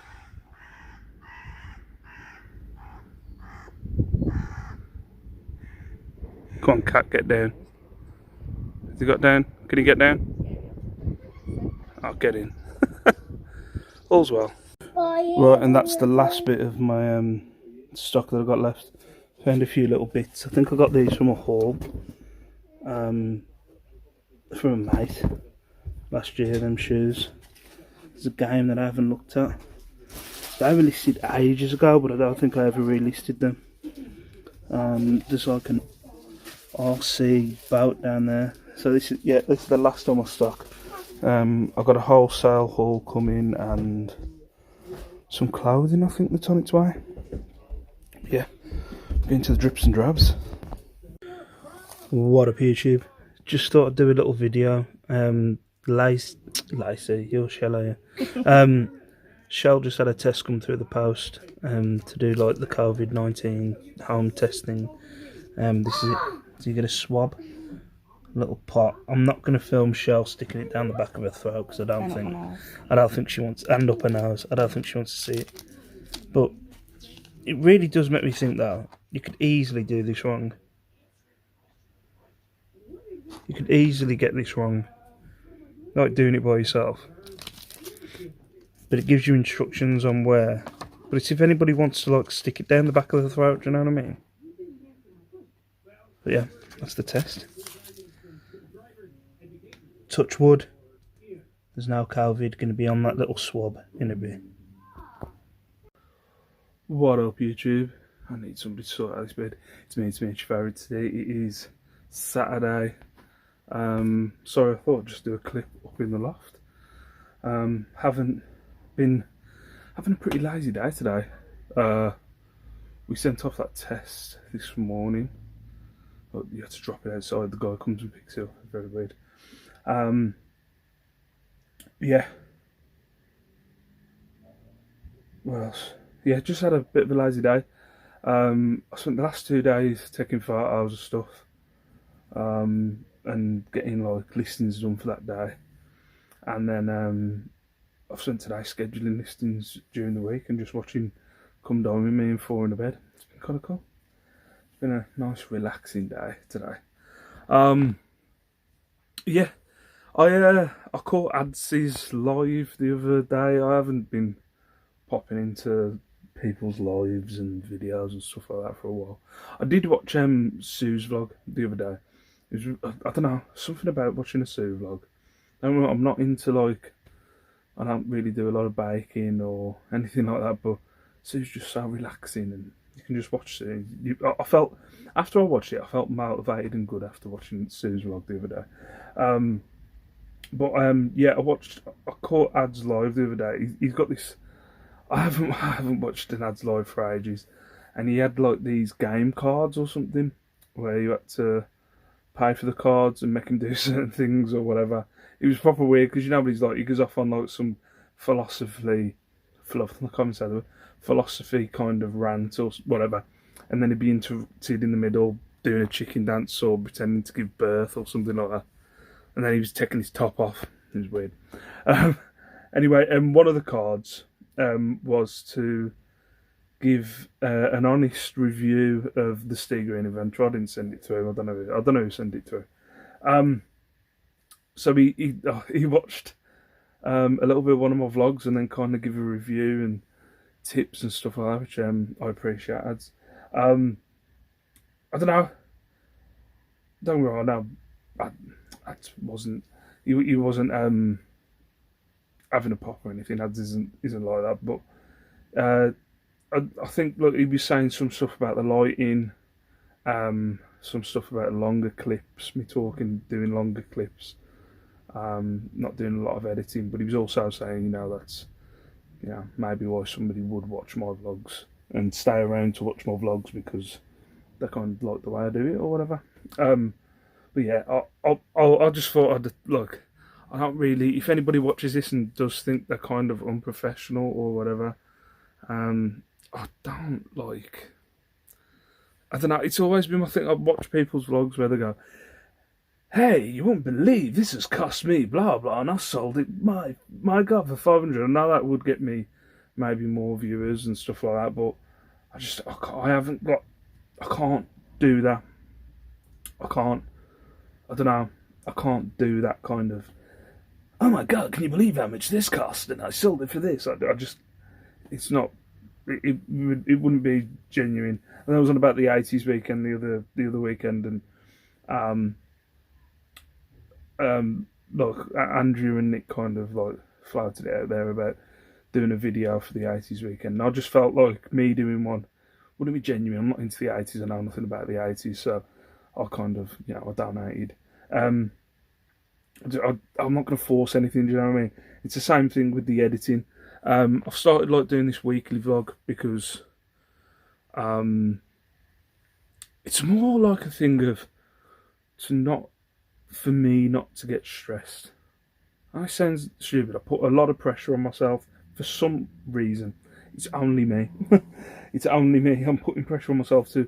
Come on, cat, get down. Has he got down? Can he get down? I'll get in. All's well. Right, and that's the last bit of my stock that I've got left. Found a few little bits. I think I got these from a haul. From a mate. Last year, them shoes. There's a game that I haven't looked at. They were listed ages ago, but I don't think I ever relisted them. There's like an RC boat down there. So this is the last of my stock. I've got a wholesale haul coming and some clothing, I think, that's on its way. Yeah, getting to the drips and drabs. What up, YouTube? Just thought I'd do a little video. Lacey, your Shell here. Shell just had a test come through the post to do like the COVID-19 home testing. This is it. So you get a swab, little pot. I'm not going to film Shell sticking it down the back of her throat because I don't think she wants, and up her nose. I don't think she wants to see it. But it really does make me think that you could easily do this wrong. You could easily get this wrong, like doing it by yourself. But it gives you instructions on where. But it's if anybody wants to like stick it down the back of the throat, do you know what I mean? But yeah, that's the test. Touch wood. There's no COVID going to be on that little swab in a bit. What up, YouTube? I need somebody to sort out this bed. It's me, your favourite today. It is Saturday. Sorry, I thought I'd just do a clip up in the loft. Haven't been having a pretty lazy day today. We sent off that test this morning. But you have to drop it outside. The guy comes and picks it up. Very weird. Yeah. What else? Yeah, just had a bit of a lazy day. I spent the last 2 days taking photos of stuff. And getting like listings done for that day. And then I've spent today scheduling listings during the week and just watching come down with me and falling to bed. It's been kind of cool. It's been a nice relaxing day today. Yeah, I caught Adsy's live the other day. I haven't been popping into people's lives and videos and stuff like that for a while. I did watch Sue's vlog the other day. It was, I don't know, something about watching a Sue vlog. I'm not into like, I don't really do a lot of baking or anything like that, but Sue's just so relaxing and you can just watch Sue. I felt, after I watched it, I felt motivated and good after watching Sue's vlog the other day. Yeah, I caught Ads live the other day. He's got this, I haven't watched an Ads live for ages, and he had like these game cards or something where you had to pay for the cards and make him do certain things or whatever. It was proper weird because you know what he's like. He goes off on like some philosophy kind of rant or whatever, and then he'd be interrupted in the middle doing a chicken dance or pretending to give birth or something like that. And then he was taking his top off. It was weird. Anyway, one of the cards was to give an honest review of the Steve Green adventure. I didn't send it to him. I don't know who sent it to him. So he watched a little bit of one of my vlogs and then kind of give a review and tips and stuff like that, which I appreciate. I don't know. Don't get me wrong. No, Ads wasn't. He wasn't having a pop or anything. Ads isn't like that, but. I think, look, he was saying some stuff about the lighting, some stuff about longer clips, me doing longer clips, not doing a lot of editing, but he was also saying, that's, maybe why somebody would watch my vlogs and stay around to watch my vlogs because they kind of like the way I do it or whatever. But yeah, I just thought look, I don't really, if anybody watches this and does think they're kind of unprofessional or whatever, I don't like, I don't know, it's always been my thing. I watch people's vlogs where they go, hey, you won't believe this has cost me blah blah and I sold it, my god, for 500. I know that would get me maybe more viewers and stuff like that, but I can't do that. I don't know, I can't do that kind of, oh my god, can you believe how much this cost and I sold it for this. I just, it's not, it wouldn't be genuine. And I was on about the 80s weekend the other weekend, and look, Andrew and Nick kind of like floated it out there about doing a video for the 80s weekend. And I just felt like me doing one wouldn't be genuine. I'm not into the 80s. I know nothing about the 80s, so I kind of, I donated. I'm not going to force anything. Do you know what I mean? It's the same thing with the editing. I've started like doing this weekly vlog because it's more like a thing of for me not to get stressed. I sound stupid. I put a lot of pressure on myself for some reason. It's only me. It's only me. I'm putting pressure on myself to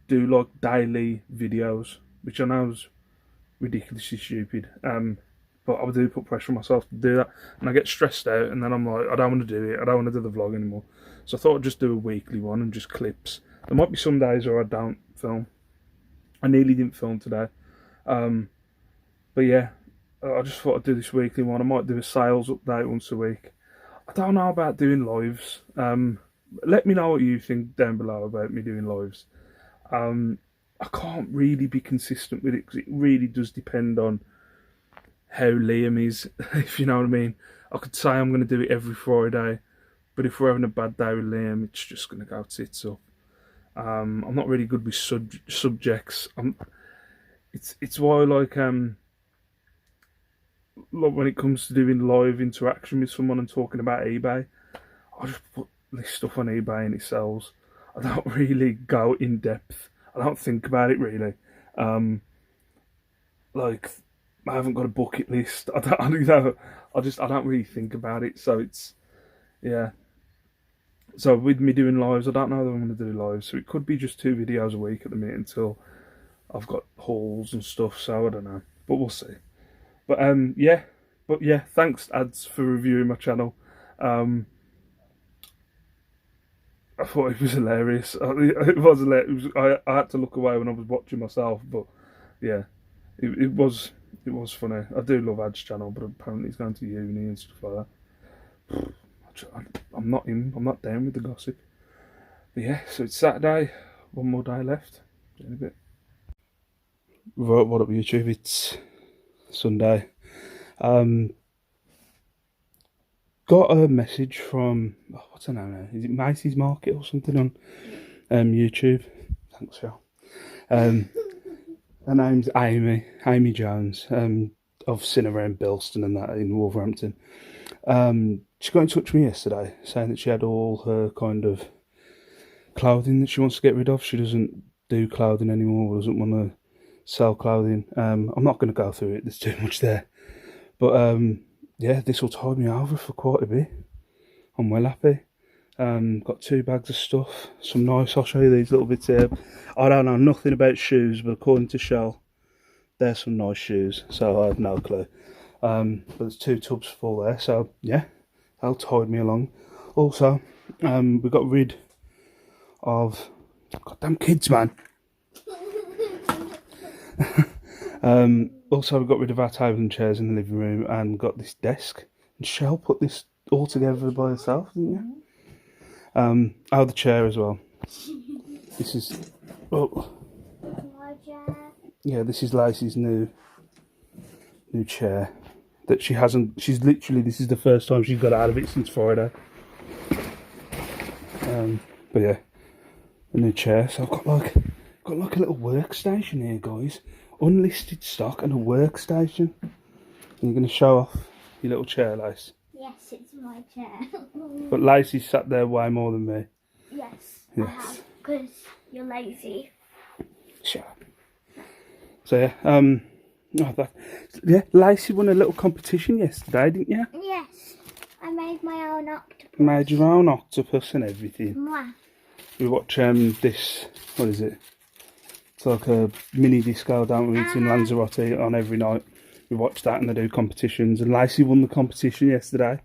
do like daily videos, which I know is ridiculously stupid. But I do put pressure on myself to do that, and I get stressed out, and then I'm like, I don't want to do it. I don't want to do the vlog anymore. So I thought I'd just do a weekly one and just clips. There might be some days where I don't film. I nearly didn't film today. But yeah, I just thought I'd do this weekly one. I might do a sales update once a week. I don't know about doing lives. Let me know what you think down below about me doing lives. I can't really be consistent with it because it really does depend on how Liam is, if you know what I mean. I could say I'm going to do it every Friday, but if we're having a bad day with Liam, it's just going to go tits up. I'm not really good with subjects. It's why like when it comes to doing live interaction with someone and talking about eBay, I just put this stuff on eBay and it sells. I don't really go in depth. I don't think about it really. Like I haven't got a bucket list. I don't really think about it. So it's yeah. So with me doing lives, I don't know that I'm going to do lives. So it could be just 2 videos a week at the minute until I've got hauls and stuff. So I don't know, but we'll see. But yeah, thanks ads for reviewing my channel. I thought it was hilarious. It was hilarious. I had to look away when I was watching myself, but yeah, it was funny. I do love Ad's channel, but apparently he's going to uni and stuff like that. I'm not down with the gossip. But yeah, so it's Saturday. One more day left. In a bit. What up YouTube? It's Sunday. Got a message from what's her name now? Is it Macy's Market or something on YouTube? Thanks, Phil. Her name's Amy Jones. I've seen her around Bilston and that in Wolverhampton. She got in touch with me yesterday saying that she had all her kind of clothing that she wants to get rid of. She doesn't do clothing anymore, doesn't want to sell clothing. I'm not going to go through it, there's too much there. But yeah, this will tide me over for quite a bit. I'm well happy. Got 2 bags of stuff, some nice, I'll show you these little bits here. I don't know nothing about shoes, but according to Shell, there's some nice shoes, so I have no clue. But there's 2 tubs full there, so yeah, that'll tide me along. Also, we got rid of goddamn kids, man. Also, we got rid of our table and chairs in the living room and got this desk. And Shell put this all together by herself, didn't you? Oh, the chair as well. This is yeah, this is Lacey's new chair that she hasn't. She's literally, this is the first time she's got out of it since Friday. But yeah, a new chair. So I've got like a little workstation here, guys. Unlisted stock and a workstation. And you're going to show off your little chair, Lace. Yes, it's my chair. But Lacey's sat there way more than me. Yes, Yes. I have, because you're lazy. Shut up. So yeah, Lacey won a little competition yesterday, didn't you? Yes, I made my own octopus. Made your own octopus and everything. Mwah. We watch this, what is it? It's like a mini disco, don't we? It's in Lanzarote on every night. We watch that and they do competitions. And Lacey won the competition yesterday.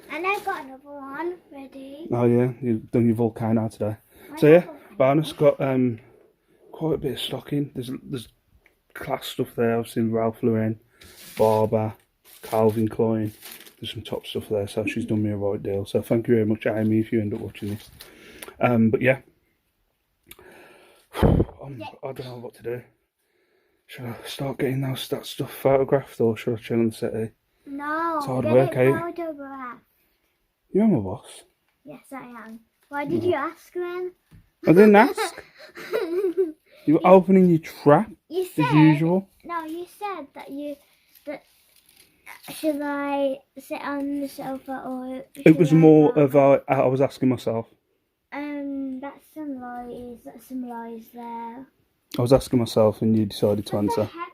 And I've got another one ready. Oh yeah, you've done your volcano today. So yeah, Barnus got quite a bit of stock in. There's class stuff there. I've seen Ralph Lauren, Barber, Calvin Klein. There's some top stuff there, so she's done me a right deal. So thank you very much, Amy, if you end up watching this. But yeah, I don't know what to do. Should I start getting that stuff photographed, or should I chill on the settee? No, It's hard get work, it eh? photographed. You're my boss. Yes, I am. Why did you ask then? I didn't ask. You were opening your trap You said, as usual. no, you said that should I sit on the sofa or It was should I more go? of I was asking myself. That's some lies there. I was asking myself, and you decided to What the answer. heck?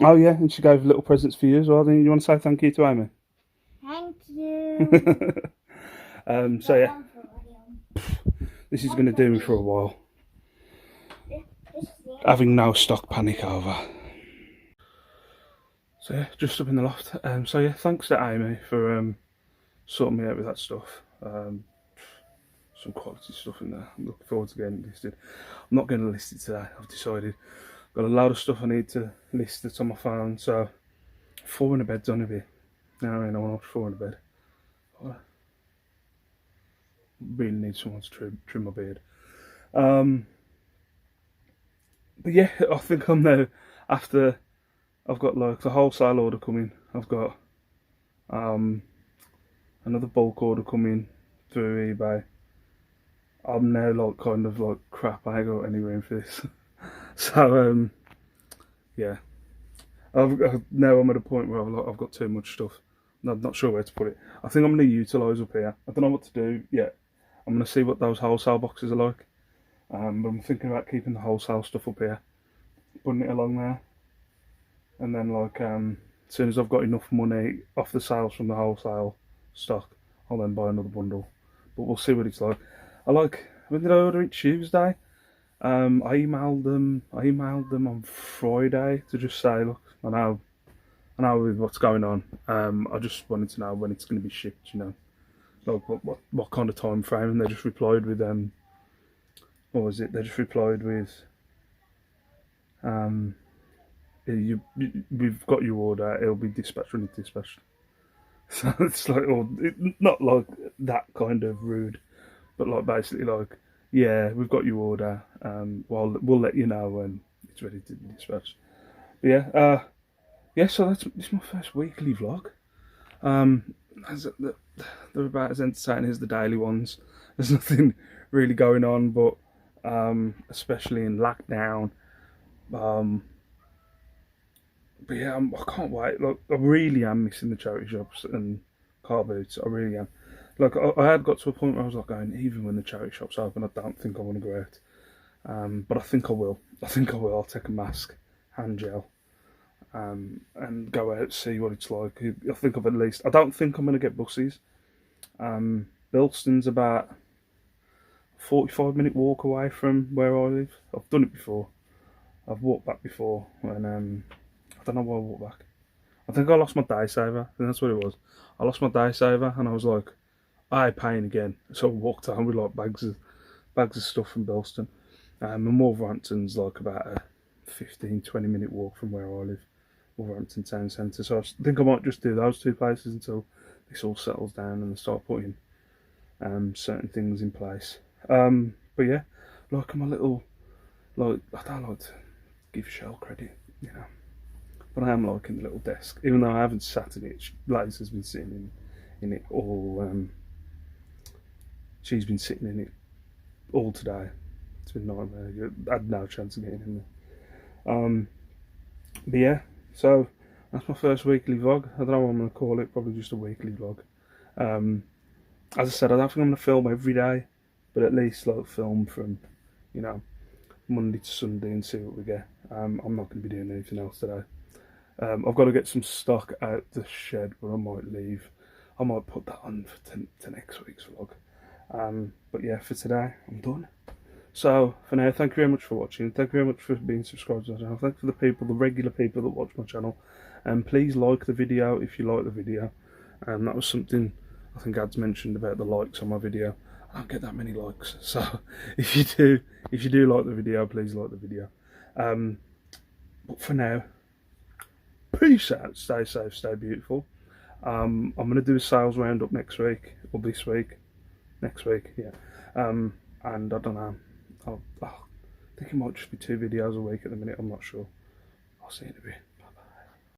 Oh yeah, and she gave little presents for you as well. Didn't you want to say thank you to Amy? Thank you. So yeah, this is going to do me for a while. Having no stock panic over. So yeah, just up in the loft. So yeah, thanks to Amy for sorting me out with that stuff. Some quality stuff in there. I'm looking forward to getting it listed. I'm not going to list it today. I've decided. Got a load of stuff I need to list that's on my phone. So 4 in a bed's on a bit. No, I want to watch 4 in a bed. I really need someone to trim my beard. But yeah, I think I'm now after I've got like the wholesale order coming. I've got another bulk order coming through eBay. I'm now like kind of like crap. I ain't got any room for this. So yeah, now I'm at a point where I've got too much stuff. I'm not sure where to put it. I think I'm going to utilise up here. I don't know what to do yet. I'm going to see what those wholesale boxes are like. But I'm thinking about keeping the wholesale stuff up here, putting it along there, and then like as soon as I've got enough money off the sales from the wholesale stock, I'll then buy another bundle. But we'll see what it's like. When did I order it? Tuesday. I emailed them on Friday to just say, look, I know with what's going on. I just wanted to know when it's going to be shipped. You know, like what kind of time frame. And they just replied with what was it? They just replied with we've got your order. It'll be dispatched when it's dispatched. So it's like, not like that kind of rude, but like basically like, yeah, we've got your order. Well, we'll let you know when it's ready to be dispatched. But yeah, yeah. So this is my first weekly vlog. They're about as entertaining as the daily ones. There's nothing really going on, but especially in lockdown. But yeah, I can't wait. Like, I really am missing the charity shops and car boots. I really am. Like, I had got to a point where I was like going, even when the charity shops open, I don't think I want to go out. But I think I will. I'll take a mask, hand gel, and go out, see what it's like. I think I've at least. I don't think I'm going to get buses. Bilston's about a 45-minute walk away from where I live. I've done it before. I've walked back before, and I don't know why I walked back. I think I lost my day saver. I think that's what it was. I lost my day saver, and I was like, I ain't paying again. So I walked home with like bags of stuff from Bilston. And Wolverhampton's like about a 15-20 minute walk from where I live, Wolverhampton town centre. So I think I might just do those two places until this all settles down and I start putting certain things in place. But yeah, like my little, like, I don't like to give Shell credit, you know, but I am liking the little desk, even though I haven't sat in it. Blaze has been sitting in it all. She's been sitting in it all today. It's been a nightmare. I had no chance of getting in there. But yeah, so that's my first weekly vlog. I don't know what I'm going to call it. Probably just a weekly vlog. As I said, I don't think I'm going to film every day, but at least like film from, you know, Monday to Sunday and see what we get. I'm not going to be doing anything else today. I've got to get some stock out the shed, but I might leave. I might put that on to next week's vlog. But yeah, for today, I'm done. So for now, thank you very much for watching. Thank you very much for being subscribed to my channel. Thank you for the regular people that watch my channel. And please like the video if you like the video. That was something I think Ad's mentioned about the likes on my video. I don't get that many likes, so if you do like the video, please like the video. But for now, peace out. Stay safe. Stay beautiful. I'm going to do a sales roundup next week, or this week. Next week, yeah. And I don't know. I think it might just be 2 videos a week at the minute. I'm not sure. I'll see you in a bit.